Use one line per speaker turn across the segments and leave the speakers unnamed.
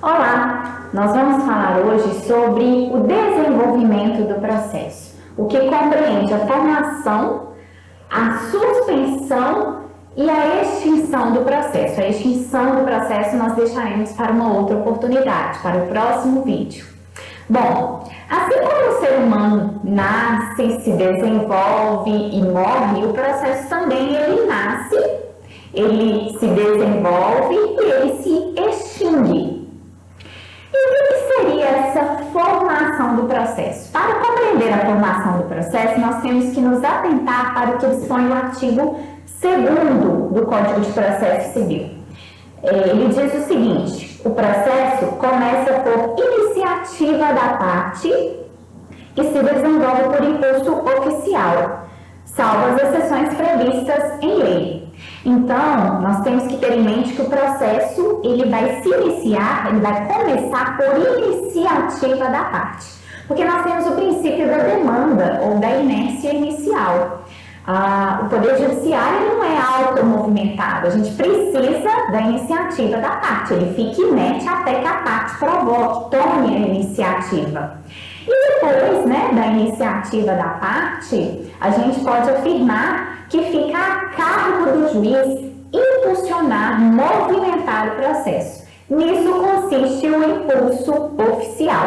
Olá, nós vamos falar hoje sobre o desenvolvimento do processo, o que compreende a formação, a suspensão e a extinção do processo. A extinção do processo nós deixaremos para uma outra oportunidade, para o próximo vídeo. Bom, assim como o ser humano nasce, se desenvolve e morre, o processo também ele nasce, ele se desenvolve e ele se extingue. E o que seria essa formação do processo? Para compreender a formação do processo, nós temos que nos atentar para o que dispõe o artigo 2º do Código de Processo Civil. Ele diz o seguinte: o processo começa por iniciativa da parte e se desenvolve por impulso oficial, salvo as exceções previstas em lei. Então, nós temos que ter em mente que o processo ele vai se iniciar, ele vai começar por iniciativa da parte, porque nós temos o princípio da demanda ou da inércia inicial. O Poder Judiciário não é automovimentado, a gente precisa da iniciativa da parte, ele fica inerte até que a parte provoque, tome a iniciativa. E depois, da iniciativa da parte, a gente pode afirmar que fica a cargo do juiz impulsionar, movimentar o processo. Nisso consiste o impulso oficial.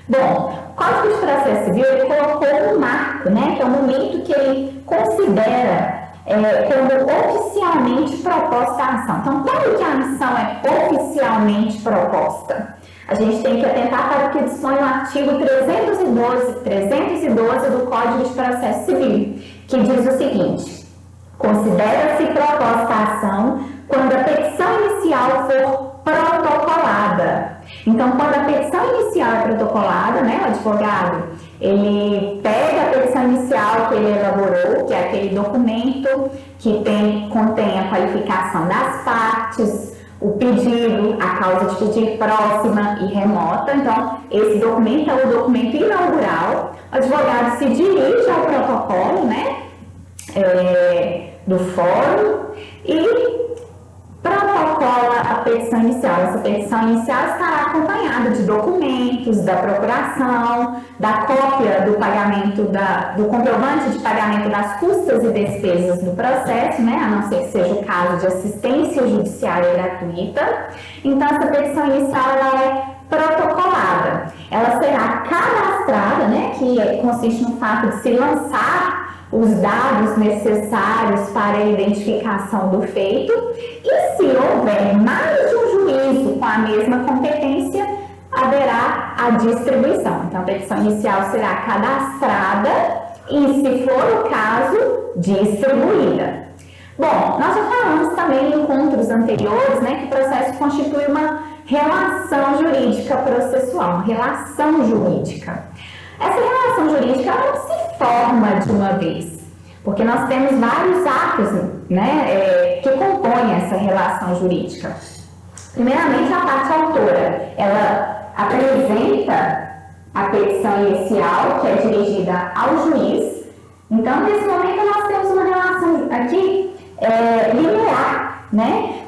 Bom, o Código de Processo Civil ele colocou um marco, que é o momento que ele considera como oficialmente proposta a ação. Então, quando que a ação é oficialmente proposta? A gente tem que atentar para o que dispõe o artigo 312 do Código de Processo Civil, que diz o seguinte: considera-se proposta a ação quando a petição inicial for protocolada. Então, quando a petição inicial é protocolada, o advogado, ele pega a petição inicial que ele elaborou, que é aquele documento que contém a qualificação das partes, o pedido, a causa de pedir próxima e remota. Então, esse documento é o documento inaugural. O advogado se dirige ao protocolo, do fórum e protocola a petição inicial. Essa petição inicial estará acompanhada de documentos da procuração, da cópia do pagamento, do comprovante de pagamento das custas e despesas do processo, a não ser que seja o caso de assistência judiciária gratuita. Então, essa petição inicial ela é protocolada. Ela será cadastrada, que consiste no fato de se lançar os dados necessários para a identificação do feito, e se houver mais de um juízo com a mesma competência, haverá a distribuição. Então, a petição inicial será cadastrada e, se for o caso, distribuída. Bom, nós já falamos também em encontros anteriores, que o processo constitui uma relação jurídica processual, uma relação jurídica. Essa relação jurídica não se forma de uma vez, porque nós temos vários atos que compõem essa relação jurídica. Primeiramente, a parte autora, ela apresenta a petição inicial, que é dirigida ao juiz. Então, nesse momento, nós temos uma relação aqui linear,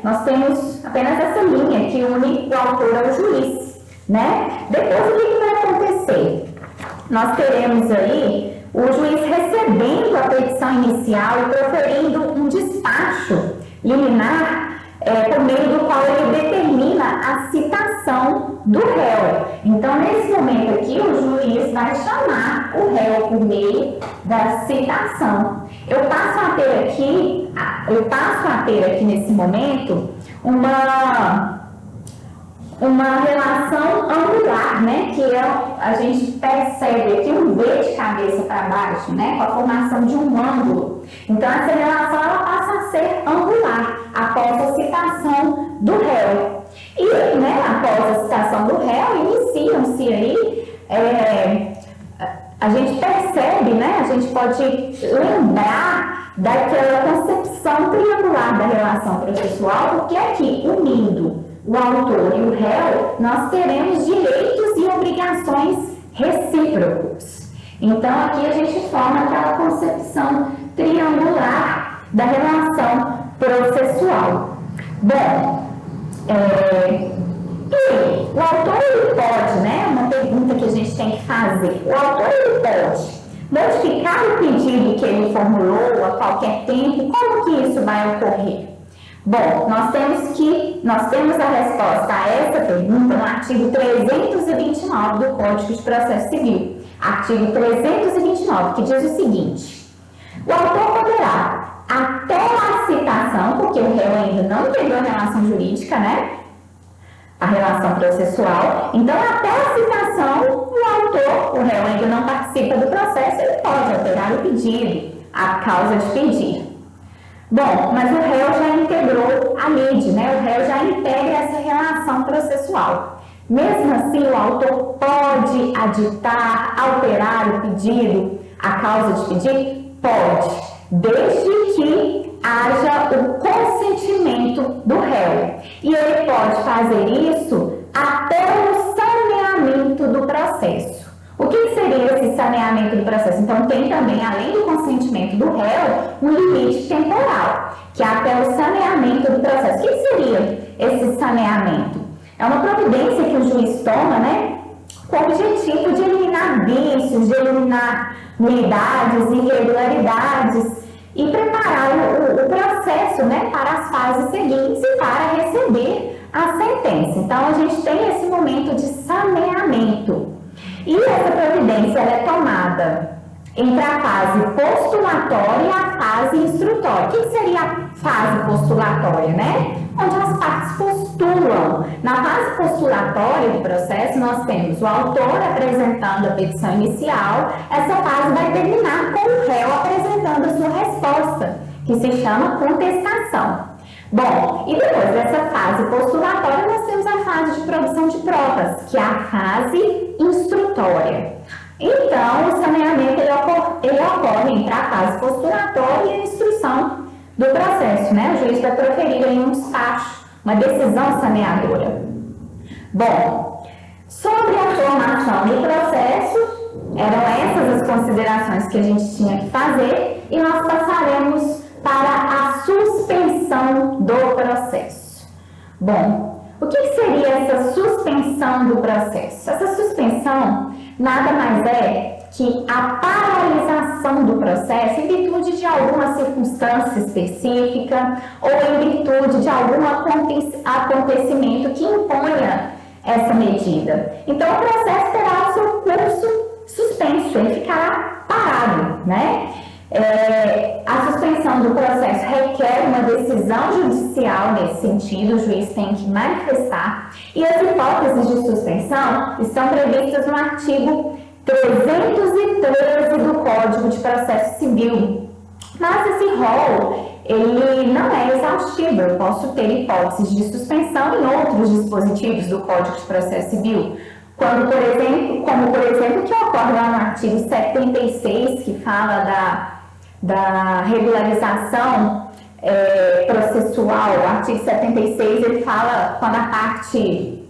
Nós temos apenas essa linha que une o autor ao juiz, Depois, o que vai acontecer? Nós teremos aí o juiz recebendo a petição inicial e proferindo um despacho liminar por meio do qual ele determina a citação do réu. Então, nesse momento aqui, o juiz vai chamar o réu por meio da citação. Eu passo a ter aqui nesse momento uma relação angular, que a gente percebe aqui um V de cabeça para baixo, com a formação de um ângulo. Então, essa relação ela passa a ser angular após a citação do réu. E, após a citação do réu, iniciam-se aí, a gente percebe, a gente pode lembrar daquela concepção triangular da relação processual, porque aqui, unindo o autor e o réu, nós teremos direitos e obrigações recíprocos. Então, aqui a gente forma aquela concepção triangular da relação processual. Bom, e o fazer? O autor ele pode modificar o pedido que ele formulou a qualquer tempo. Como que isso vai ocorrer? Bom, nós temos a resposta a essa pergunta no artigo 329 do Código de Processo Civil. Artigo 329, que diz o seguinte: o autor poderá, até a citação, porque o réu ainda não entendeu a relação jurídica, né? A relação processual. Então, até a citação, o autor, o réu ainda não participa do processo, ele pode alterar o pedido, a causa de pedir. Bom, mas o réu já integrou a lide, né? O réu já integra essa relação processual. Mesmo assim, o autor pode aditar, alterar o pedido, a causa de pedir? Pode, desde que haja o consentimento do réu. E ele pode fazer isso até o saneamento do processo. O que seria esse saneamento do processo? Então, tem também, além do consentimento do réu, um limite temporal, que é até o saneamento do processo. O que seria esse saneamento? É uma providência que o juiz toma, né, com o objetivo de eliminar vícios, de eliminar nulidades, irregularidades e preparar o processo, né, para as fases seguintes e para receber a sentença. Então, a gente tem esse momento de saneamento. E essa providência ela é tomada entre a fase postulatória e a fase instrutória. O que seria a fase postulatória, né? Onde as partes postulam. Na fase postulatória do processo, nós temos o autor apresentando a petição inicial. Essa fase vai terminar com o réu apresentando a sua resposta, que se chama contestação. Bom, e depois dessa fase postulatória, nós temos a fase de produção de provas, que é a fase instrutória. Então, o saneamento ele ocorre entre a fase postulatória e a instrução do processo, né? O juiz vai proferir aí um despacho, uma decisão saneadora. Bom, sobre a formação do processo, eram essas as considerações que a gente tinha que fazer e nós passaremos para a suspensão do processo. Bom, o que seria essa suspensão do processo? Essa suspensão nada mais é que a paralisação do processo em virtude de alguma circunstância específica ou em virtude de algum acontecimento que imponha essa medida. Então, o processo terá o seu curso suspenso, ele ficará parado, né? A suspensão do processo requer uma decisão judicial nesse sentido, o juiz tem que manifestar, e as hipóteses de suspensão estão previstas no artigo 313 do Código de Processo Civil. Mas esse rol, ele não é exaustivo, eu posso ter hipóteses de suspensão em outros dispositivos do Código de Processo Civil, como por exemplo, que ocorre lá no artigo 76, que fala da regularização processual. O artigo 76, ele fala quando a parte,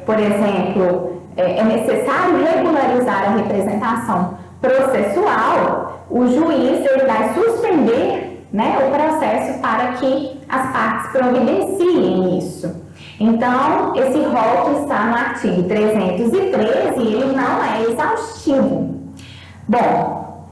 por exemplo, é necessário regularizar a representação processual, o juiz ele vai suspender, né, o processo para que as partes providenciem isso. Então, esse rol que está no artigo 313, ele não é exaustivo. Bom,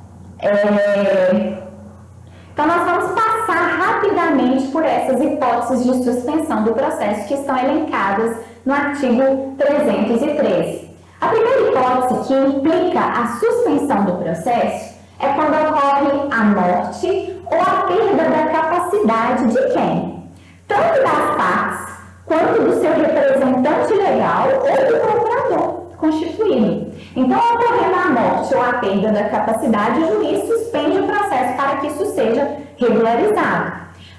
então nós vamos passar rapidamente por essas hipóteses de suspensão do processo que estão elencadas no artigo 313. A primeira hipótese que implica a suspensão do processo é quando ocorre a morte ou a perda da capacidade de quem? Tanto das partes quanto do seu representante legal ou do procurador constituído. Então, ocorrendo a morte ou a perda da capacidade, o juiz suspende o processo para que isso seja regularizado.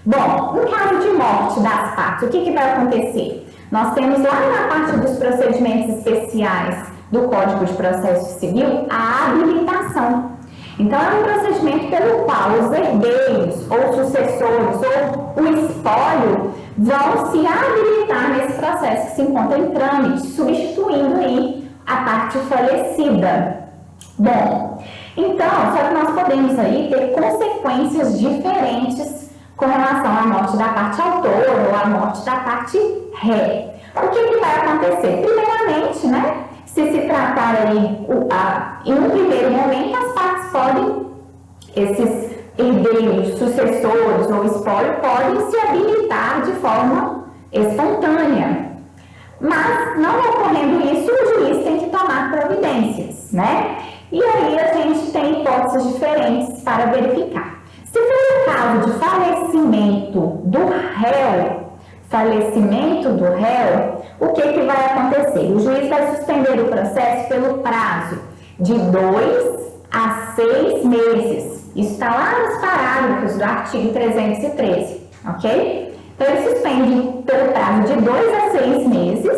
Bom, no caso de morte das partes, o que vai acontecer? Nós temos lá na parte dos procedimentos especiais do Código de Processo Civil a habilitação. Então, é um procedimento pelo qual os herdeiros ou sucessores ou o espólio vão se habilitar nesse processo que se encontra em trâmite, substituindo aí a parte falecida. Bom, então, só que nós podemos aí ter consequências diferentes com relação à morte da parte autora ou à morte da parte ré. O que vai acontecer? Primeiramente, né, Se tratar aí, em um primeiro momento, as partes podem, esses herdeiros, sucessores ou espólio, podem se habilitar de forma espontânea. Mas, não ocorrendo isso, o juiz tem que tomar providências, né? E aí a gente tem hipóteses diferentes para verificar. Se for o caso de falecimento do réu, o que vai acontecer? O juiz vai suspender o processo pelo prazo de 2 a 6 meses. Isso está lá nos parágrafos do artigo 313, ok? Então, ele suspende pelo prazo de 2 a 6 meses.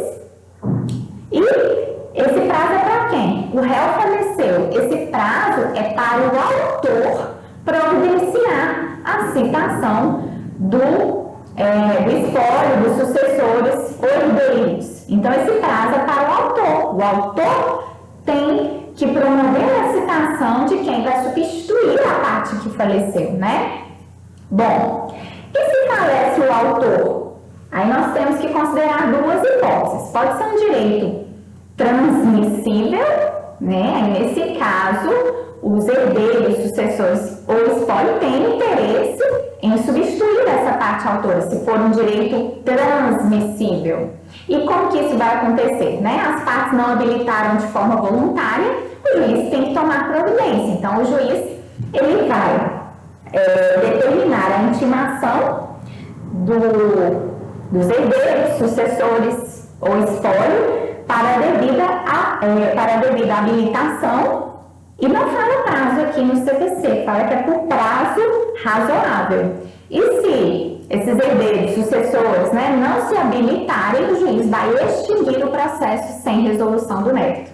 E esse prazo é para quem? O réu faleceu. Esse prazo é para o autor providenciar a citação do espólio, dos sucessores ou herdeiros. Então, esse prazo é para o autor. O autor tem que promover a citação de quem vai substituir a parte que faleceu, né? Bom, e se falece o autor? Aí nós temos que considerar duas hipóteses. Pode ser um direito transmissível, né? Aí, nesse caso, os herdeiros, sucessores ou espólio têm interesse em substituir essa parte autora, se for um direito transmissível. E como que isso vai acontecer, né? As partes não habilitaram de forma voluntária, o juiz tem que tomar providência. Então, o juiz, ele vai determinar a intimação dos herdeiros, sucessores ou espólio para a devida habilitação. E não fala prazo aqui no CPC, fala que é por prazo razoável. E se esses herdeiros, sucessores, né, não se habilitarem, o juiz vai extinguir o processo sem resolução do mérito.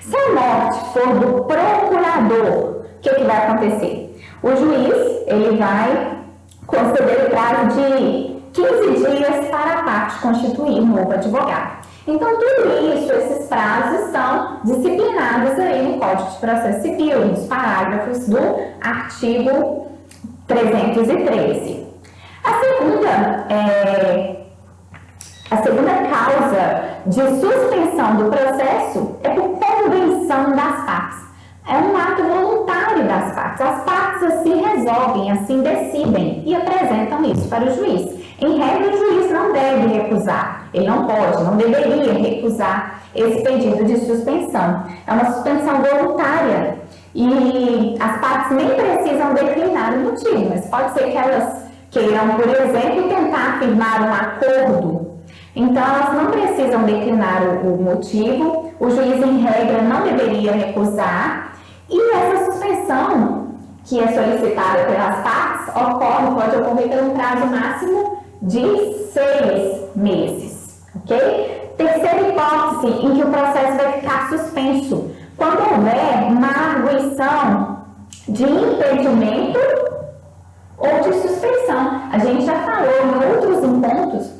Se a morte for do procurador, o que vai acontecer? O juiz, ele vai conceder o prazo de 15 dias para a parte constituir um novo advogado. Então, tudo isso, esses prazos são disciplinados aí no Código de Processo Civil, nos parágrafos do artigo 313. A segunda causa de suspensão do processo é por convenção das partes. É um ato voluntário das partes. As partes assim resolvem, assim decidem e apresentam isso para o juiz. Em regra, o juiz não deve recusar. Ele não pode, não deveria recusar esse pedido de suspensão. É uma suspensão voluntária e as partes nem precisam declinar o motivo, mas pode ser que elas queiram, por exemplo, tentar firmar um acordo. Então, elas não precisam declinar o motivo, o juiz, em regra, não deveria recusar, e essa suspensão, que é solicitada pelas partes, pode ocorrer por um prazo máximo de 6 meses, ok? Terceira hipótese em que o processo vai ficar suspenso, quando houver uma arguição de impedimento ou de suspensão. A gente já falou em outros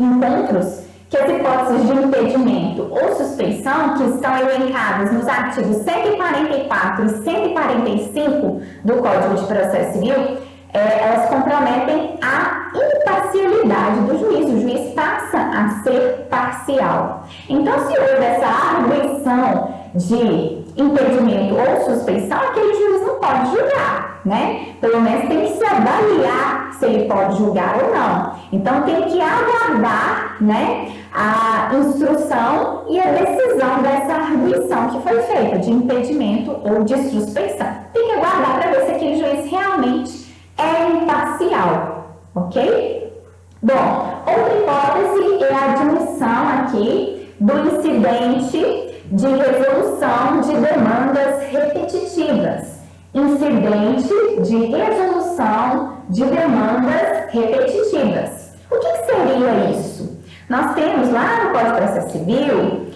encontros que as hipóteses de impedimento ou suspensão, que estão elencadas nos artigos 144 e 145 do Código de Processo Civil, elas comprometem a imparcialidade do juiz. O juiz passa a ser parcial. Então, se houve essa arguição de impedimento ou suspeição, aquele juiz não pode julgar, né? Pelo menos tem que se avaliar se ele pode julgar ou não. Então, tem que aguardar, né, a instrução e a decisão dessa arguição que foi feita, de impedimento ou de suspeição. Tem que aguardar para ver se aquele juiz realmente é imparcial, ok? Bom, outra hipótese é a admissão aqui do incidente de resolução de demandas repetitivas. Incidente de resolução de demandas repetitivas. O que seria isso? Nós temos lá no Código de Processo Civil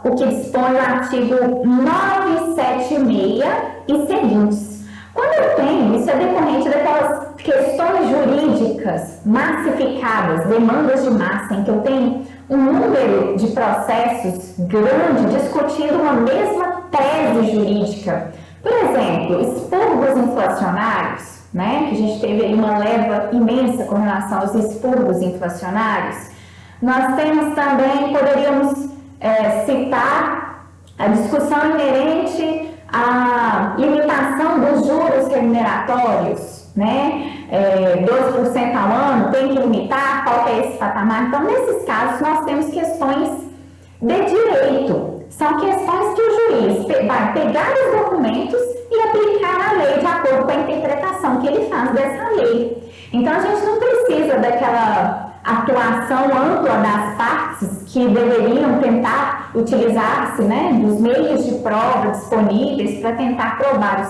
o que dispõe o artigo 976 e seguintes. Quando eu tenho, isso é decorrente daquelas questões jurídicas massificadas, demandas de massa, em que eu tenho um número de processos grande discutindo uma mesma tese jurídica. Por exemplo, expurgos inflacionários, né, que a gente teve aí uma leva imensa com relação aos expurgos inflacionários. Nós temos também, poderíamos citar A discussão inerente à limitação dos juros remuneratórios, né? 12% ao ano, tem que limitar, qual que é esse patamar? Então, nesses casos, nós temos questões de direito. São questões que o juiz vai pegar os documentos e aplicar a lei de acordo com a interpretação que ele faz dessa lei. Então, a gente não precisa daquela atuação ampla das partes que deveriam tentar utilizar-se, né, dos meios de prova disponíveis para tentar provar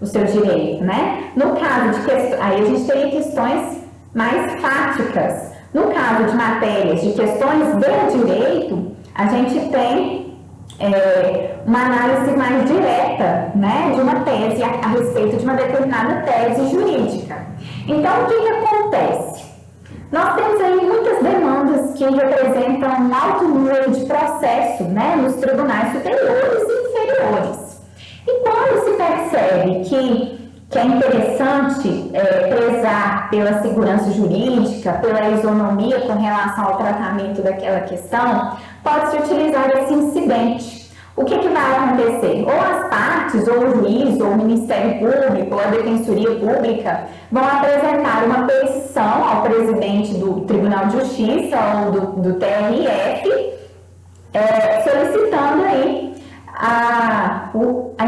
o seu direito, né? No caso de questões, aí a gente teria questões mais fáticas. No caso de matérias de questões de direito, a gente tem uma análise mais direta, né, de uma tese a respeito de uma determinada tese jurídica. Então, o que acontece? Nós temos aí muitas demandas que representam um alto número de processo, né, nos tribunais superiores e inferiores. E quando se percebe que é interessante prezar pela segurança jurídica, pela isonomia com relação ao tratamento daquela questão, pode-se utilizar esse incidente. O que vai acontecer? Ou as partes, ou o juiz, ou o Ministério Público, ou a Defensoria Pública vão apresentar uma petição ao presidente do Tribunal de Justiça ou do TRF, solicitando aí a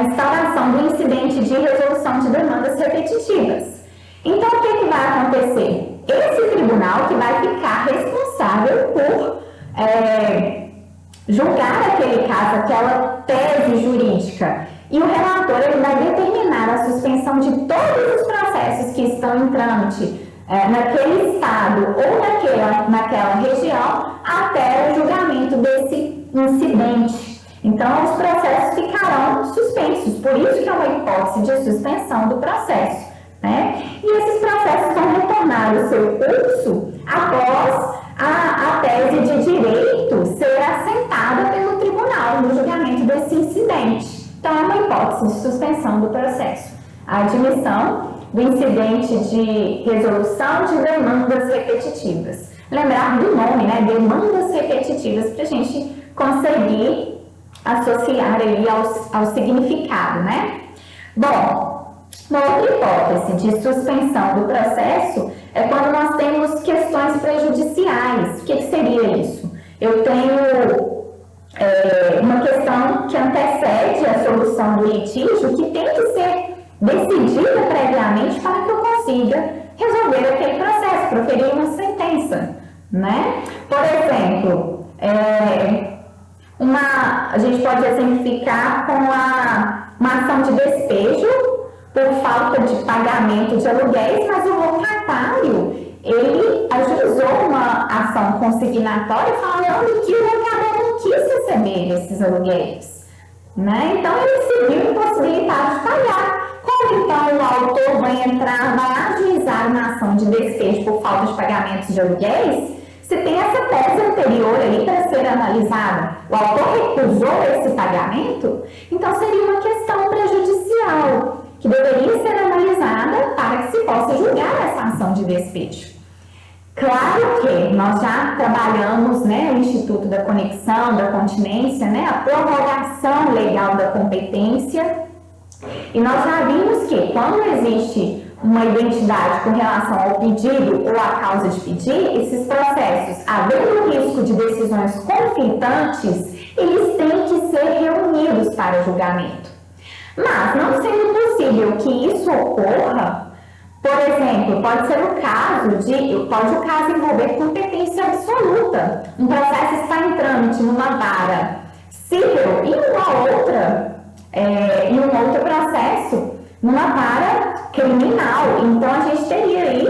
instauração do incidente de resolução de demandas repetitivas. Então, o que vai acontecer? Esse tribunal que vai ficar responsável por julgar aquele caso, aquela tese jurídica. E o relator ele vai determinar a suspensão de todos os processos que estão em trâmite naquele estado ou naquela região até o julgamento desse incidente. Então, os processos ficarão suspensos, por isso que é uma hipótese de suspensão do processo, né? E esses processos vão retornar o seu curso após a tese de direito ser assentada pelo tribunal no julgamento desse incidente. Então, é uma hipótese de suspensão do processo. A admissão do incidente de resolução de demandas repetitivas. Lembrar do nome, né? Demandas repetitivas, para a gente conseguir associar aí ao significado, né? Bom, uma outra hipótese de suspensão do processo é quando nós temos questões prejudiciais. O que seria isso? Eu tenho uma questão que antecede a solução do litígio que tem que ser decidida previamente para que eu consiga resolver aquele processo, proferir uma sentença, né? Por exemplo, a gente pode exemplificar com uma ação de despejo por falta de pagamento de aluguéis, mas o locatário, ele ajuizou uma ação consignatória falando que o locador não quis receber esses aluguéis, né? Então, ele se viu impossibilitado de pagar. Como então o autor vai ajuizar uma ação de despejo por falta de pagamento de aluguéis? Se tem essa tese anterior ali para ser analisada, o autor recusou esse pagamento, então seria uma questão prejudicial que deveria ser analisada para que se possa julgar essa ação de despejo. Claro que nós já trabalhamos, né, o Instituto da Conexão, da Continência, né, a prorrogação legal da competência, e nós já vimos que quando existe uma identidade com relação ao pedido ou à causa de pedir, esses processos, havendo risco de decisões conflitantes, eles têm que ser reunidos para julgamento. Mas, não sendo possível que isso ocorra, por exemplo, pode o caso envolver competência absoluta. Um processo está em trâmite numa vara civil e em um outro processo numa vara criminal. Então, a gente teria aí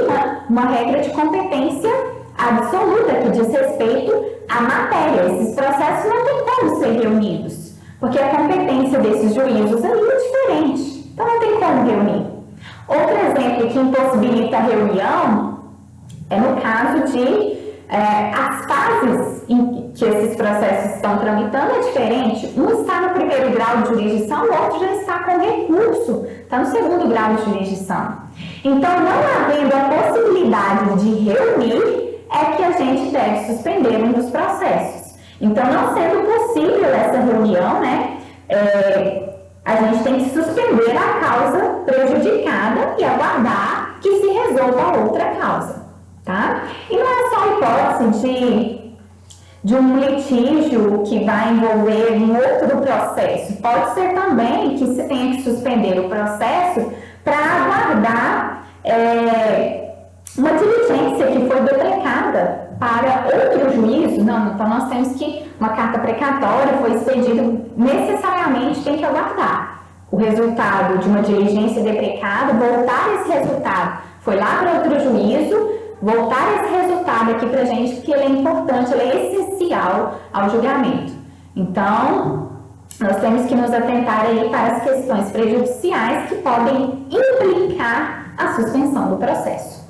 uma regra de competência absoluta que diz respeito à matéria. Esses processos não têm como ser reunidos, porque a competência desses juízos aí é diferente. Então, não tem como reunir. Outro exemplo que impossibilita a reunião é no caso de as fases em que esses processos estão tramitando é diferente. Um está no primeiro grau de jurisdição, o outro já está com recurso, está no segundo grau de jurisdição. Então, não havendo a possibilidade de reunir, é que a gente deve suspender um dos processos. Então, não sendo possível essa reunião, né, a gente tem que suspender a causa prejudicada e aguardar que se resolva a outra causa, tá? E não é só a hipótese de um litígio que vai envolver um outro processo. Pode ser também que se tenha que suspender o processo para aguardar uma diligência que foi deprecada para outro juízo. Não, então nós temos que uma carta precatória foi expedida, necessariamente tem que aguardar o resultado de uma diligência deprecada, voltar esse resultado, foi lá para outro juízo, voltar esse resultado aqui para a gente, porque ele é importante, ele é essencial ao julgamento. Então, nós temos que nos atentar aí para as questões prejudiciais que podem implicar a suspensão do processo.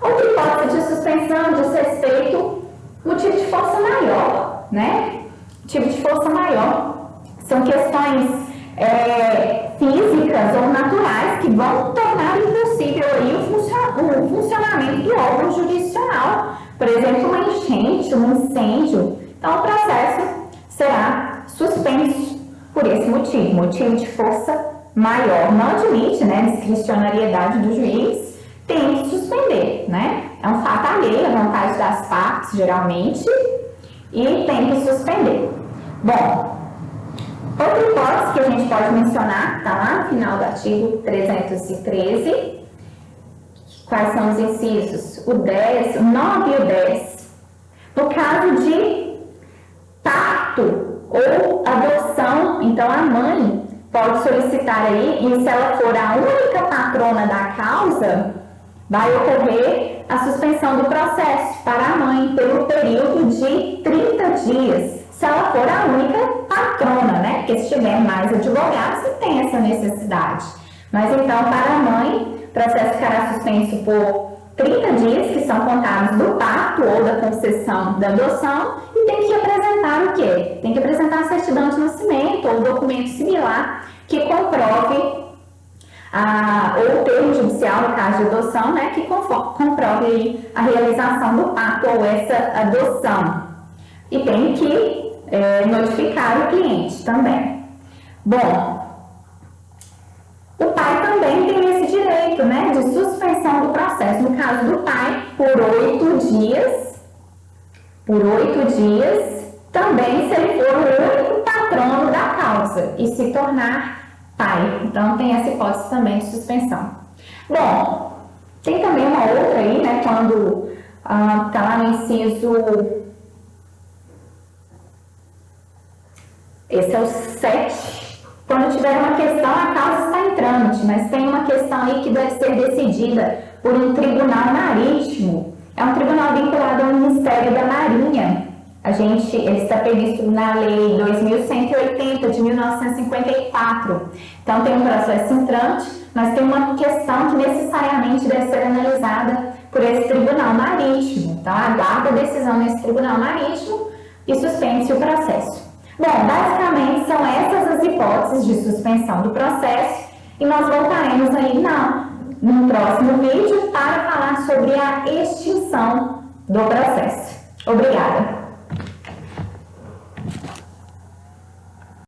Outra hipótese de suspensão diz respeito motivo de força maior, né? Motivo de força maior são questões físicas ou naturais que vão tornar impossível aí o funcionamento do órgão jurisdicional. Por exemplo, uma enchente, um incêndio. Então, o processo será suspenso por esse motivo, motivo de força maior. Não admite, né, discricionariedade do juiz, tem que suspender, né? É um fato alheio à vontade das partes, geralmente, e tem que suspender. Bom, outra hipótese que a gente pode mencionar, está lá no final do artigo 313, quais são os incisos? O 10, o 9 e o 10. No caso de parto ou adoção, então a mãe pode solicitar aí, e se ela for a única patrona da causa, vai ocorrer a suspensão do processo para a mãe pelo período de 30 dias, se ela for a única patrona, né? Porque se tiver mais advogados, não tem essa necessidade. Mas então, para a mãe, o processo ficará suspenso por 30 dias, que são contados do parto ou da concessão da adoção, e tem que apresentar o quê? Tem que apresentar a certidão de nascimento ou documento similar que comprove ou o termo judicial, no caso de adoção, né, que comprove aí a realização do parto ou essa adoção. E tem que notificar o cliente também. Bom, o pai também tem esse direito, né, de suspensão do processo. No caso do pai, por 8 dias, também se ele for o único patrono da causa e se tornar pai. Então, tem essa hipótese também de suspensão. Bom, tem também uma outra aí, né, quando está lá no inciso... Esse é o 7. Quando tiver uma questão, a causa está em trâmite, mas tem uma questão aí que deve ser decidida por um tribunal marítimo. É um tribunal vinculado ao Ministério da Marinha. Ele está previsto na Lei 2180 de 1954. Então, tem um processo em trâmite, mas tem uma questão que necessariamente deve ser analisada por esse tribunal marítimo. Então, aguarda a decisão nesse tribunal marítimo e suspende-se o processo. Bom, basicamente são essas as hipóteses de suspensão do processo e nós voltaremos aí no próximo vídeo para falar sobre a extinção do processo. Obrigada!